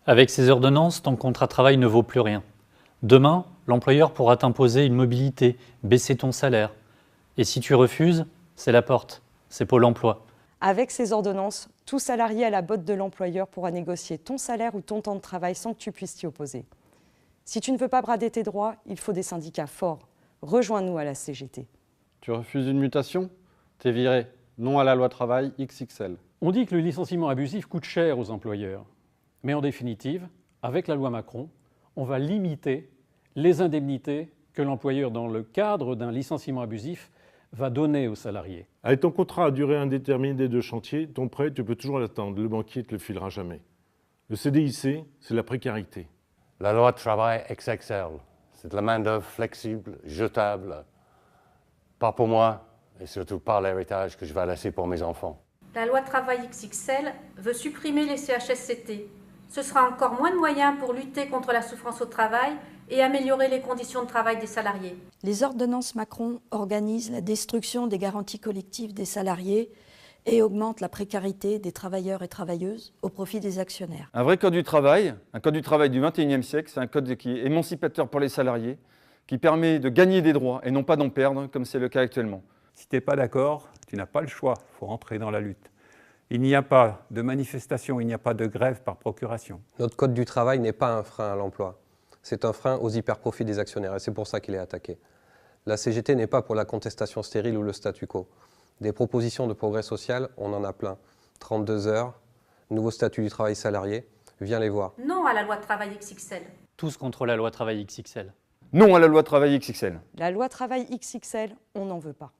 Avec ces ordonnances, ton contrat de travail ne vaut plus rien. Demain, l'employeur pourra t'imposer une mobilité, baisser ton salaire. Et si tu refuses, c'est la porte, c'est Pôle emploi. Avec ces ordonnances, tout salarié à la botte de l'employeur pourra négocier ton salaire ou ton temps de travail sans que tu puisses t'y opposer. Si tu ne veux pas brader tes droits, il faut des syndicats forts. Rejoins-nous à la CGT. Tu refuses une mutation? T'es viré. Non à la loi travail XXL. On dit que le licenciement abusif coûte cher aux employeurs. Mais en définitive, avec la loi Macron, on va limiter les indemnités que l'employeur, dans le cadre d'un licenciement abusif, va donner aux salariés. Avec ton contrat à durée indéterminée de chantier, ton prêt, tu peux toujours l'attendre. Le banquier ne te le filera jamais. Le CDIC, c'est la précarité. La loi de travail XXL, c'est de la main-d'œuvre flexible, jetable, pas pour moi et surtout pas l'héritage que je vais laisser pour mes enfants. La loi travail XXL veut supprimer les CHSCT. Ce sera encore moins de moyens pour lutter contre la souffrance au travail et améliorer les conditions de travail des salariés. Les ordonnances Macron organisent la destruction des garanties collectives des salariés et augmentent la précarité des travailleurs et travailleuses au profit des actionnaires. Un vrai code du travail, un code du travail du XXIe siècle, c'est un code qui est émancipateur pour les salariés, qui permet de gagner des droits et non pas d'en perdre, comme c'est le cas actuellement. Si tu n'es pas d'accord, tu n'as pas le choix, il faut rentrer dans la lutte. Il n'y a pas de manifestation, il n'y a pas de grève par procuration. Notre code du travail n'est pas un frein à l'emploi, c'est un frein aux hyper-profits des actionnaires et c'est pour ça qu'il est attaqué. La CGT n'est pas pour la contestation stérile ou le statu quo. Des propositions de progrès social, on en a plein. 32 heures, nouveau statut du travail salarié, viens les voir. Non à la loi travail XXL. Tous contre la loi travail XXL. Non à la loi travail XXL. La loi travail XXL, on n'en veut pas.